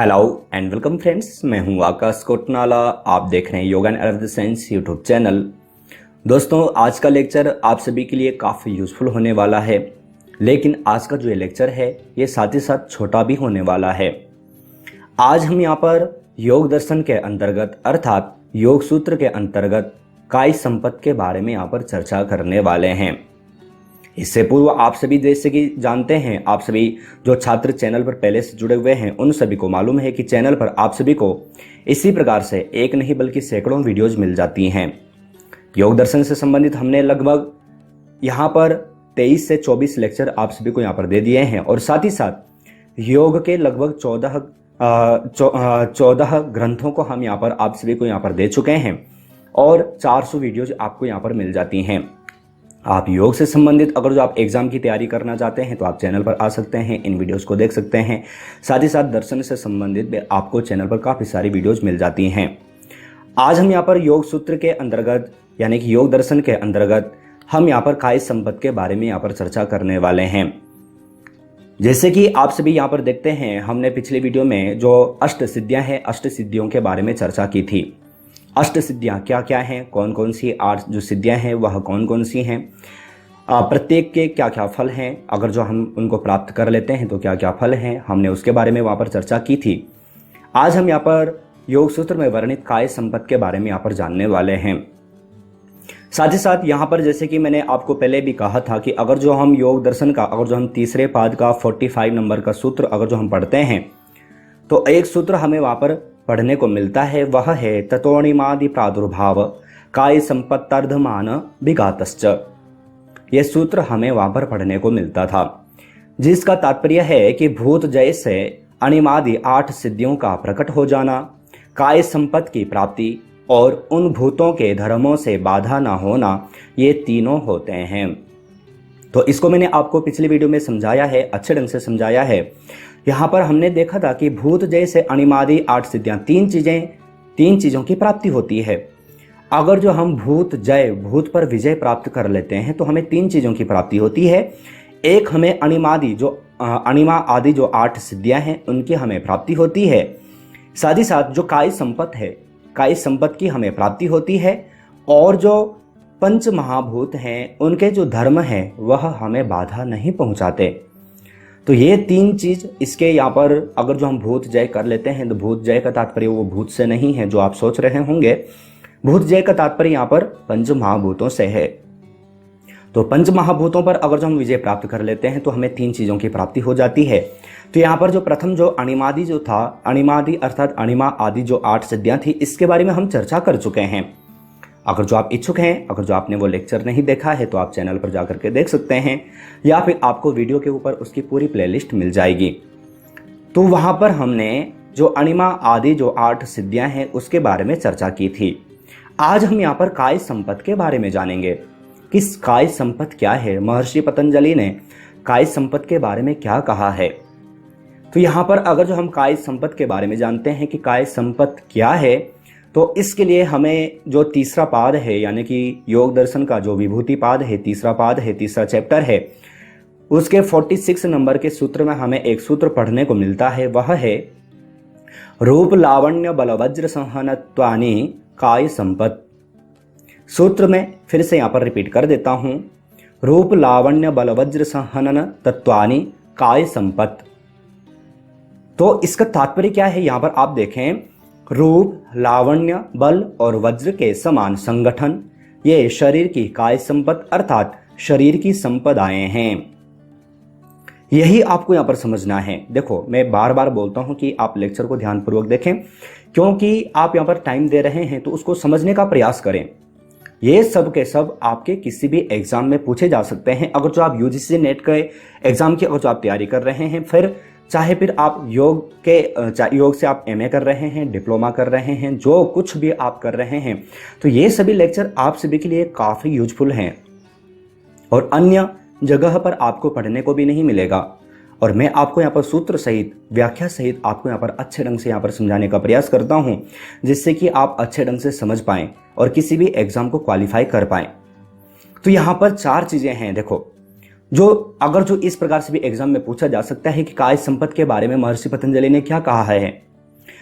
Hello and welcome friends, मैं हूं आकाश कोटनाला। आप देख रहे हैं yoga and Ayurveda science YouTube channel. दोस्तों, आज का लेक्चर आप सभी के लिए काफ़ी यूजफुल होने वाला है, लेकिन आज का जो ये लेक्चर है ये साथ ही साथ छोटा भी होने वाला है। आज हम यहाँ पर योग दर्शन के अंतर्गत अर्थात योग सूत्र के अंतर्गत कायिक संपत्ति के बारे में यहाँ पर चर्चा करने वाले हैं। इससे पूर्व आप सभी जैसे कि जानते हैं, आप सभी जो छात्र चैनल पर पहले से जुड़े हुए हैं उन सभी को मालूम है कि चैनल पर आप सभी को इसी प्रकार से एक नहीं बल्कि सैकड़ों वीडियोज मिल जाती हैं। योग दर्शन से संबंधित हमने लगभग यहाँ पर 23 से 24 लेक्चर आप सभी को यहाँ पर दे दिए हैं और साथ ही साथ योग के लगभग 14 ग्रंथों को हम यहाँ पर आप सभी को यहाँ पर दे चुके हैं और 400 वीडियोज आपको यहाँ पर मिल जाती हैं। आप योग से संबंधित अगर जो आप एग्जाम की तैयारी करना चाहते हैं तो आप चैनल पर आ सकते हैं, इन वीडियोस को देख सकते हैं। साथ ही साथ दर्शन से संबंधित भी आपको चैनल पर काफ़ी सारी वीडियोस मिल जाती हैं। आज हम यहाँ पर योग सूत्र के अंतर्गत यानी कि योग दर्शन के अंतर्गत हम यहाँ पर कायिक संपत्ति के बारे में यहाँ पर चर्चा करने वाले हैं। जैसे कि आप सभी यहाँ पर देखते हैं, हमने पिछले वीडियो में जो अष्ट सिद्धियाँ हैं, अष्ट सिद्धियों के बारे में चर्चा की थी। अष्ट सिद्धियाँ क्या क्या हैं, कौन कौन सी 8 जो सिद्धियाँ हैं वह कौन कौन सी हैं, प्रत्येक के क्या क्या फल हैं, अगर जो हम उनको प्राप्त कर लेते हैं तो क्या क्या फल हैं, हमने उसके बारे में वहाँ पर चर्चा की थी। आज हम यहाँ पर योग सूत्र में वर्णित कायिक संपत्ति के बारे में यहाँ पर जानने वाले हैं। साथ ही साथ यहाँ पर जैसे कि मैंने आपको पहले भी कहा था कि अगर जो हम योग दर्शन का अगर जो हम तीसरे पाद का 45 नंबर का सूत्र अगर जो हम पढ़ते हैं तो एक सूत्र हमें वहाँ पर पढ़ने को मिलता है, वह है तत्वणिमादि प्रादुर्भाव काय संपत्तार्धमान विघातश्च। यह सूत्र हमें वहां पर पढ़ने को मिलता था, जिसका तात्पर्य है कि भूत जय से अणिमादि 8 सिद्धियों का प्रकट हो जाना, काय संपत्ति की प्राप्ति और उन भूतों के धर्मों से बाधा न होना, ये तीनों होते हैं। तो इसको मैंने आपको पिछली वीडियो में समझाया है, अच्छे ढंग से समझाया है। यहाँ पर हमने देखा था कि भूत जैसे अणिमादि 8 सिद्धियां, तीन चीजों की प्राप्ति होती है। अगर जो हम भूत भूत पर विजय प्राप्त कर लेते हैं तो हमें 3 चीजों की प्राप्ति होती है। एक, हमें अणिमा आदि जो 8 सिद्धियां हैं उनकी हमें प्राप्ति होती है। साथ ही साथ जो कायिक संपत्ति है, कायिक संपत्ति की हमें प्राप्ति होती है और जो पंच महाभूत हैं उनके जो धर्म है वह हमें बाधा नहीं पहुंचाते। तो ये 3 चीज इसके यहाँ पर अगर जो हम भूत जय कर लेते हैं तो भूत जय का तात्पर्य वो भूत से नहीं है जो आप सोच रहे होंगे। भूत जय का तात्पर्य यहाँ पर पंच महाभूतों से है। तो पंच महाभूतों पर अगर जो हम विजय प्राप्त कर लेते हैं तो हमें 3 चीजों की प्राप्ति हो जाती है। तो यहाँ पर जो प्रथम जो अणिमादि जो था, अणिमादि अर्थात अणिमा आदि जो 8 सिद्धियां थी, इसके बारे में हम चर्चा कर चुके हैं। अगर जो आप इच्छुक हैं, अगर जो आपने वो लेक्चर नहीं देखा है तो आप चैनल पर जाकर के देख सकते हैं या फिर आपको वीडियो के ऊपर उसकी पूरी प्लेलिस्ट मिल जाएगी। तो वहां पर हमने जो अणिमा आदि जो 8 सिद्धियां हैं उसके बारे में चर्चा की थी। आज हम यहाँ पर कायिक संपत्ति के बारे में जानेंगे कि कायिक संपत्ति क्या है, महर्षि पतंजलि ने कायिक संपत्ति के बारे में क्या कहा है। तो यहाँ पर अगर जो हम कायिक संपत्ति के बारे में जानते हैं कि कायिक संपत्ति क्या है, तो इसके लिए हमें जो तीसरा पाद है यानी कि योग दर्शन का जो विभूति पाद है, तीसरा पाद है, तीसरा चैप्टर है, उसके 46 नंबर के सूत्र में हमें एक सूत्र पढ़ने को मिलता है, वह है रूप लावण्य बल वज्र संहनत्वानि काय संपत्। सूत्र में फिर से यहाँ पर रिपीट कर देता हूं, रूप लावण्य बल वज्र संहनन तत्वानि काय संपत्। तो इसका तात्पर्य क्या है, यहां पर आप देखें, रूप, लावण्य, बल और वज्र के समान संगठन, ये शरीर की काय संपत्ति अर्थात शरीर की संपदाएं हैं। यही आपको यहां पर समझना है। देखो, मैं बार बार बोलता हूं कि आप लेक्चर को ध्यानपूर्वक देखें, क्योंकि आप यहां पर टाइम दे रहे हैं तो उसको समझने का प्रयास करें। ये सब के सब आपके किसी भी एग्जाम में पूछे जा सकते हैं। अगर जो आप यूजीसी नेट के एग्जाम की अगर जो आप तैयारी कर रहे हैं, फिर आप योग से आप एमए कर रहे हैं, डिप्लोमा कर रहे हैं, जो कुछ भी आप कर रहे हैं, तो ये सभी लेक्चर आप सभी के लिए काफ़ी यूजफुल हैं और अन्य जगह पर आपको पढ़ने को भी नहीं मिलेगा। और मैं आपको यहाँ पर सूत्र सहित, व्याख्या सहित आपको यहाँ पर अच्छे ढंग से यहाँ पर समझाने का प्रयास करता हूँ, जिससे कि आप अच्छे ढंग से समझ पाएं और किसी भी एग्जाम को क्वालिफाई कर पाएं। तो यहाँ पर 4 चीज़ें हैं। देखो, जो अगर जो इस प्रकार से भी एग्जाम में पूछा जा सकता है कि कायिक संपत्ति के बारे में महर्षि पतंजलि ने क्या कहा है,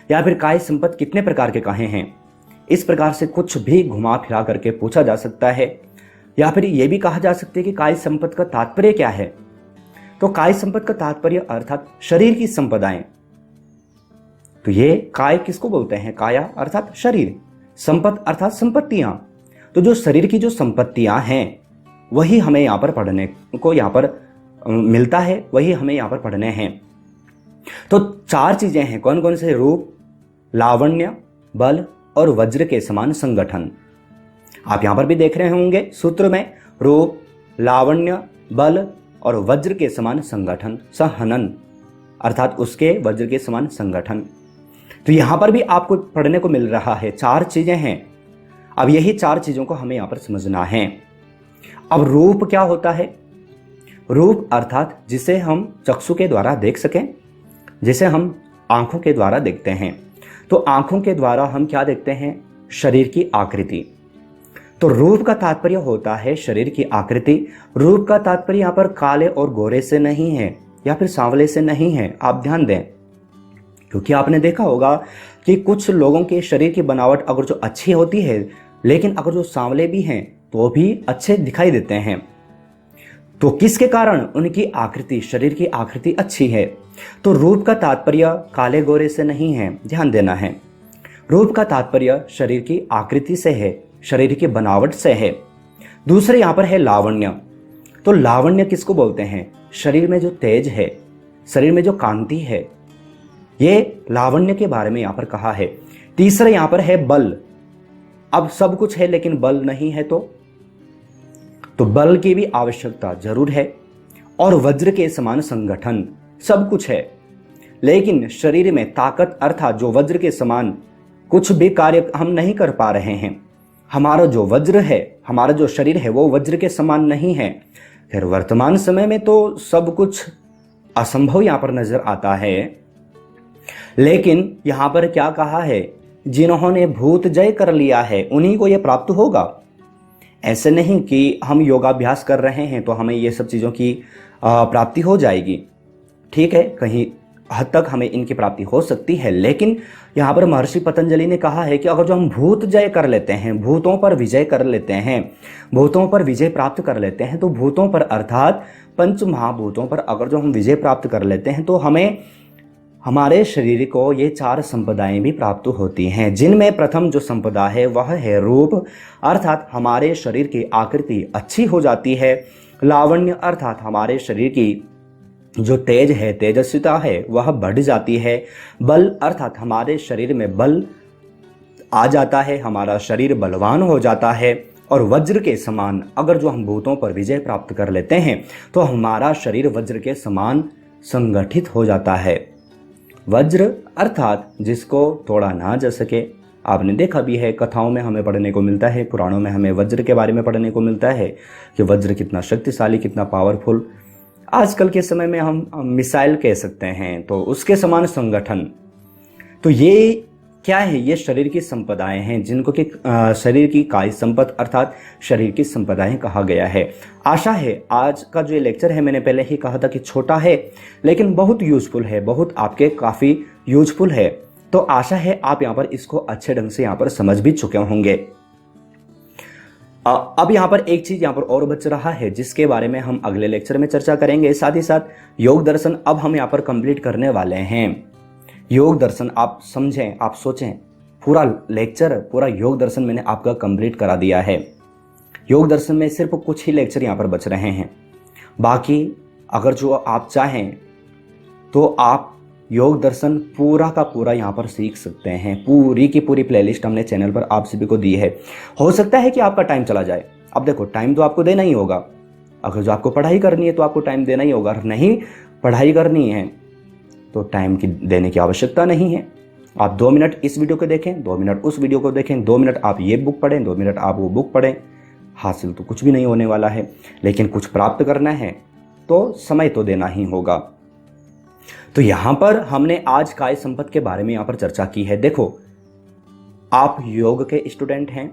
या फिर काय संपत्त कितने प्रकार के कहे हैं, इस प्रकार से कुछ भी घुमा फिरा करके पूछा जा सकता है। या फिर यह भी कहा जा सकता है कि काय संपत्त का तात्पर्य क्या है। तो काय संपत्त का तात्पर्य अर्थात शरीर की संपदाएं। तो ये काय किसको बोलते हैं, काया अर्थात शरीर, संपत्त अर्थात संपत्तियां। तो जो शरीर की जो संपत्तियां हैं वही हमें यहां पर पढ़ने को यहां पर मिलता है, वही हमें यहां पर पढ़ने हैं। तो 4 चीजें हैं, कौन कौन से, रूप, लावण्य, बल और वज्र के समान संगठन। आप यहां पर भी देख रहे होंगे सूत्र में, रूप, लावण्य, बल और वज्र के समान संगठन, सहनन अर्थात उसके वज्र के समान संगठन। तो यहां पर भी आपको पढ़ने को मिल रहा है 4 चीजें हैं। अब यही 4 चीजों को हमें यहां पर समझना है। अब रूप क्या होता है, रूप अर्थात जिसे हम चक्षु के द्वारा देख सकें, जिसे हम आंखों के द्वारा देखते हैं। तो आंखों के द्वारा हम क्या देखते हैं, शरीर की आकृति। तो रूप का तात्पर्य होता है शरीर की आकृति। रूप का तात्पर्य यहां पर काले और गोरे से नहीं है या फिर सांवले से नहीं है, आप ध्यान दें। क्योंकि आपने देखा होगा कि कुछ लोगों के शरीर की बनावट अगर जो अच्छी होती है, लेकिन अगर जो सांवले भी हैं तो भी अच्छे दिखाई देते हैं। तो किसके कारण, उनकी आकृति, शरीर की आकृति अच्छी है। तो रूप का तात्पर्य काले गोरे से नहीं है, ध्यान देना है। रूप का तात्पर्य शरीर की आकृति से है, शरीर की बनावट से है। दूसरे यहां पर है लावण्य। तो लावण्य किसको बोलते हैं, शरीर में जो तेज है, शरीर में जो कांति है, ये लावण्य के बारे में यहां पर कहा है। तीसरा यहां पर है बल। अब सब कुछ है लेकिन बल नहीं है, तो बल की भी आवश्यकता जरूर है। और वज्र के समान संगठन, सब कुछ है लेकिन शरीर में ताकत अर्थात जो वज्र के समान कुछ भी कार्य हम नहीं कर पा रहे हैं। हमारा जो वज्र है, हमारा जो शरीर है वो वज्र के समान नहीं है। फिर वर्तमान समय में तो सब कुछ असंभव यहां पर नजर आता है, लेकिन यहां पर क्या कहा है, जिन्होंने भूत जय कर लिया है उन्हीं को यह प्राप्त होगा। ऐसे नहीं कि हम योगाभ्यास कर रहे हैं तो हमें ये सब चीजों की प्राप्ति हो जाएगी। ठीक है, कहीं हद तक हमें इनकी प्राप्ति हो सकती है, लेकिन यहाँ पर महर्षि पतंजलि ने कहा है कि अगर जो हम भूत जय कर लेते हैं, भूतों पर विजय कर लेते हैं, भूतों पर विजय प्राप्त कर लेते हैं, तो भूतों पर अर्थात पंच महाभूतों पर अगर जो हम विजय प्राप्त कर लेते हैं तो हमें हमारे शरीर को ये 4 संपदाएं भी प्राप्त होती हैं, जिनमें प्रथम जो संपदा है वह है रूप, अर्थात हमारे शरीर की आकृति अच्छी हो जाती है। लावण्य अर्थात हमारे शरीर की जो तेज है, तेजस्विता है, वह बढ़ जाती है। बल अर्थात हमारे शरीर में बल आ जाता है, हमारा शरीर बलवान हो जाता है। और वज्र के समान अगर जो हम भूतों पर विजय प्राप्त कर लेते हैं तो हमारा शरीर वज्र के समान संगठित हो जाता है। वज्र अर्थात जिसको तोड़ा ना जा सके। आपने देखा भी है, कथाओं में हमें पढ़ने को मिलता है, पुराणों में हमें वज्र के बारे में पढ़ने को मिलता है कि वज्र कितना शक्तिशाली, कितना पावरफुल। आजकल के समय में हम मिसाइल कह सकते हैं, तो उसके समान संगठन। तो ये क्या है, ये शरीर की संपदाएं हैं जिनको कि शरीर की काय संपत्ति अर्थात शरीर की संपदाएं कहा गया है। आशा है आज का जो ये लेक्चर है, मैंने पहले ही कहा था कि छोटा है लेकिन बहुत यूजफुल है, बहुत आपके काफ़ी यूजफुल है। तो आशा है आप यहाँ पर इसको अच्छे ढंग से यहाँ पर समझ भी चुके होंगे। अब यहाँ पर एक चीज यहाँ पर और बच रहा है जिसके बारे में हम अगले लेक्चर में चर्चा करेंगे। साथ ही साथ योग दर्शन अब हम यहाँ पर कंप्लीट करने वाले हैं। योग दर्शन आप समझें, आप सोचें, पूरा लेक्चर, पूरा योग दर्शन मैंने आपका कंप्लीट करा दिया है। योग दर्शन में सिर्फ कुछ ही लेक्चर यहाँ पर बच रहे हैं, बाकी अगर जो आप चाहें तो आप योग दर्शन पूरा का पूरा यहाँ पर सीख सकते हैं। पूरी की पूरी प्लेलिस्ट हमने चैनल पर आप सभी को दी है। हो सकता है कि आपका टाइम चला जाए। अब देखो, टाइम तो आपको देना ही होगा। अगर जो आपको पढ़ाई करनी है तो आपको टाइम देना ही होगा, नहीं पढ़ाई करनी है तो टाइम की देने की आवश्यकता नहीं है। आप 2 मिनट इस वीडियो को देखें, 2 मिनट उस वीडियो को देखें, 2 मिनट आप ये बुक पढ़ें, 2 मिनट आप वो बुक पढ़ें। हासिल तो कुछ भी नहीं होने वाला है, लेकिन कुछ प्राप्त करना है तो समय तो देना ही होगा। तो यहां पर हमने आज काय संपत्ति के बारे में यहां पर चर्चा की है। देखो, आप योग के स्टूडेंट हैं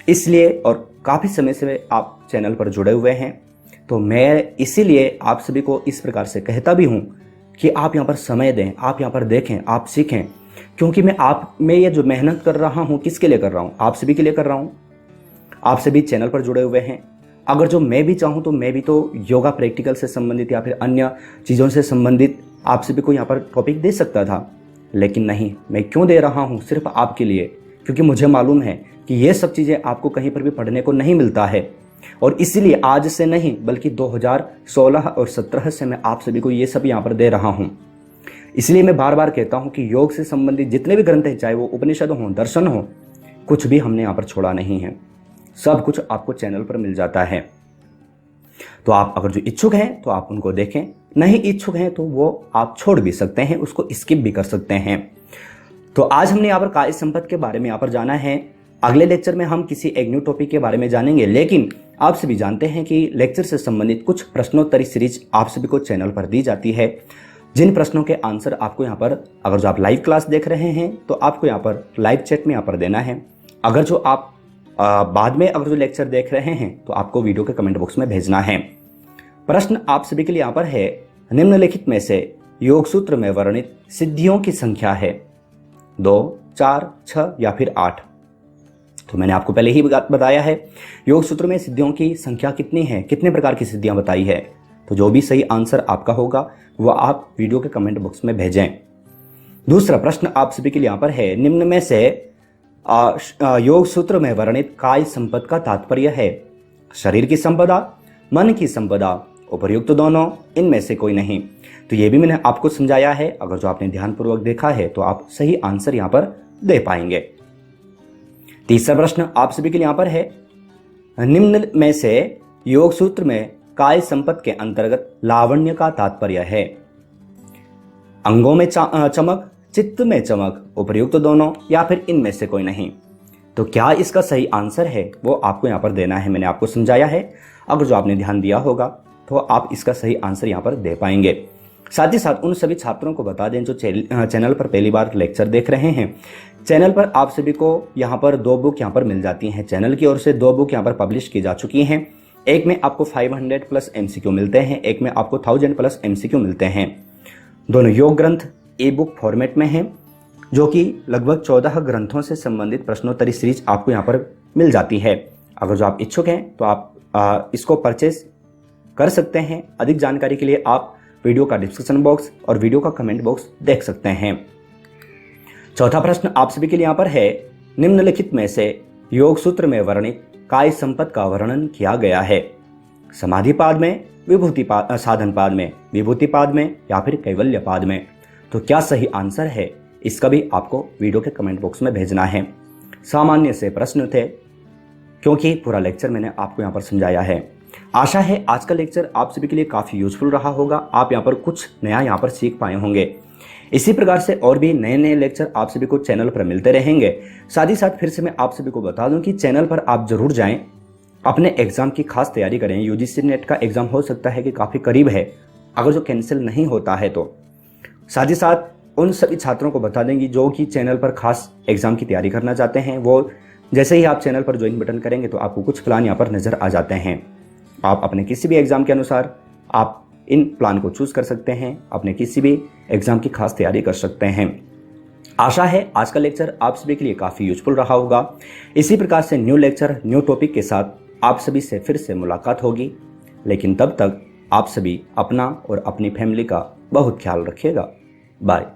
इसलिए, और काफी समय से आप चैनल पर जुड़े हुए हैं, तो मैं इसीलिए आप सभी को इस प्रकार से कहता भी हूं कि आप यहां पर समय दें, आप यहां पर देखें, आप सीखें। क्योंकि मैं ये जो मेहनत कर रहा हूँ किसके लिए कर रहा हूँ, आप सभी के लिए कर रहा हूँ। आप सभी चैनल पर जुड़े हुए हैं। अगर जो मैं भी चाहूँ तो मैं भी तो योगा प्रैक्टिकल से संबंधित या फिर अन्य चीज़ों से संबंधित आप सभी को यहाँ पर टॉपिक दे सकता था, लेकिन नहीं, मैं क्यों दे रहा हूँ, सिर्फ आपके लिए, क्योंकि मुझे मालूम है कि ये सब चीज़ें आपको कहीं पर भी पढ़ने को नहीं मिलता है। और इसीलिए आज से नहीं बल्कि 2016 और 17 से मैं आप सभी को ये सब यहाँ पर दे रहा हूँ। इसलिए मैं बार बार कहता हूँ कि योग से संबंधित जितने भी ग्रंथ हैं, चाहे वो उपनिषद हों, दर्शन हो, कुछ भी हमने यहाँ पर छोड़ा नहीं है। सब कुछ आपको चैनल पर मिल जाता है। तो आप अगर जो इच्छुक हैं तो आप उनको देखें, नहीं इच्छुक हैं तो वो आप छोड़ भी सकते हैं, उसको स्किप भी कर सकते हैं। तो आज हमने यहाँ पर कार्य संपत्ति के बारे में यहाँ पर जाना है। अगले लेक्चर में हम किसी एक न्यू टॉपिक के बारे में जानेंगे, लेकिन आप सभी जानते हैं कि लेक्चर से संबंधित कुछ प्रश्नोत्तरी सीरीज आप सभी को चैनल पर दी जाती है, जिन प्रश्नों के आंसर आपको यहाँ पर, अगर जो आप लाइव क्लास देख रहे हैं तो आपको यहाँ पर लाइव चैट में यहाँ पर देना है। अगर जो आप बाद में अगर जो लेक्चर देख रहे हैं तो आपको वीडियो के कमेंट बॉक्स में भेजना है। प्रश्न आप सभी के लिए यहाँ पर है, निम्नलिखित में से योग सूत्र में वर्णित सिद्धियों की संख्या है 2, 4, 6 या फिर 8। तो मैंने आपको पहले ही बताया है योग सूत्र में सिद्धियों की संख्या कितनी है, कितने प्रकार की सिद्धियां बताई है। तो जो भी सही आंसर आपका होगा वह आप वीडियो के कमेंट बॉक्स में भेजें। दूसरा प्रश्न आप सभी के लिए यहाँ पर है, निम्न में से योग सूत्र में वर्णित काय संपद का तात्पर्य है शरीर की संपदा, मन की संपदा, उपर्युक्त दोनों, इनमें से कोई नहीं। तो ये भी मैंने आपको समझाया है। अगर जो आपने ध्यानपूर्वक देखा है तो आप सही आंसर यहाँ पर दे पाएंगे। तीसरा प्रश्न आप सभी के लिए यहाँ पर है, निम्न में से योग सूत्र में काय संपद के अंतर्गत लावण्य का तात्पर्य है अंगों में चमक, चित्त में चमक, उपर्युक्त दोनों या फिर इनमें से कोई नहीं। तो क्या इसका सही आंसर है वो आपको यहाँ पर देना है। मैंने आपको समझाया है, अगर जो आपने ध्यान दिया होगा तो आप इसका सही आंसर यहाँ पर दे पाएंगे। साथ ही साथ उन सभी छात्रों को बता दें जो चैनल पर पहली बार लेक्चर देख रहे हैं, चैनल पर आप सभी को यहाँ पर 2 बुक यहाँ पर मिल जाती हैं। चैनल की ओर से 2 बुक यहाँ पर पब्लिश की जा चुकी हैं। एक में आपको 500 प्लस MCQ मिलते हैं, एक में आपको 1000 प्लस MCQ मिलते हैं। दोनों योग ग्रंथ ई बुक फॉर्मेट में हैं, जो कि लगभग 14 ग्रंथों से संबंधित प्रश्नोत्तरी सीरीज आपको यहाँ पर मिल जाती है। अगर जो आप इच्छुक हैं तो आप इसको परचेज कर सकते हैं। अधिक जानकारी के लिए आप वीडियो का डिस्क्रिप्शन बॉक्स और वीडियो का कमेंट बॉक्स देख सकते हैं। चौथा प्रश्न आप सभी के लिए यहाँ पर है, निम्नलिखित में से योग सूत्र में वर्णित काय संपद का वर्णन किया गया है समाधि पाद में, विभूति पाद, साधन पाद में, विभूति पाद में या फिर कैवल्य पाद में। तो क्या सही आंसर है, इसका भी आपको वीडियो के कमेंट बॉक्स में भेजना है। सामान्य से प्रश्न थे, क्योंकि पूरा लेक्चर मैंने आपको यहाँ पर समझाया है। आशा है आज का लेक्चर आप सभी के लिए काफ़ी यूजफुल रहा होगा। आप यहाँ पर कुछ नया यहाँ पर सीख पाए होंगे। इसी प्रकार से और भी नए नए लेक्चर आप सभी को चैनल पर मिलते रहेंगे। साथ ही साथ फिर से मैं आप सभी को बता दूं कि चैनल पर आप जरूर जाएं, अपने एग्जाम की खास तैयारी करें। UGC नेट का एग्जाम हो सकता है कि काफ़ी करीब है, अगर जो कैंसिल नहीं होता है तो। साथ ही साथ उन सभी छात्रों को बता देंगे जो कि चैनल पर खास एग्जाम की तैयारी करना चाहते हैं, वो जैसे ही आप चैनल पर ज्वाइन बटन करेंगे तो आपको कुछ प्लान यहाँ पर नजर आ जाते हैं। आप अपने किसी भी एग्जाम के अनुसार आप इन प्लान को चूज कर सकते हैं, अपने किसी भी एग्जाम की खास तैयारी कर सकते हैं। आशा है आज का लेक्चर आप सभी के लिए काफ़ी यूजफुल रहा होगा। इसी प्रकार से न्यू लेक्चर न्यू टॉपिक के साथ आप सभी से फिर से मुलाकात होगी, लेकिन तब तक आप सभी अपना और अपनी फैमिली का बहुत ख्याल रखिएगा। बाय।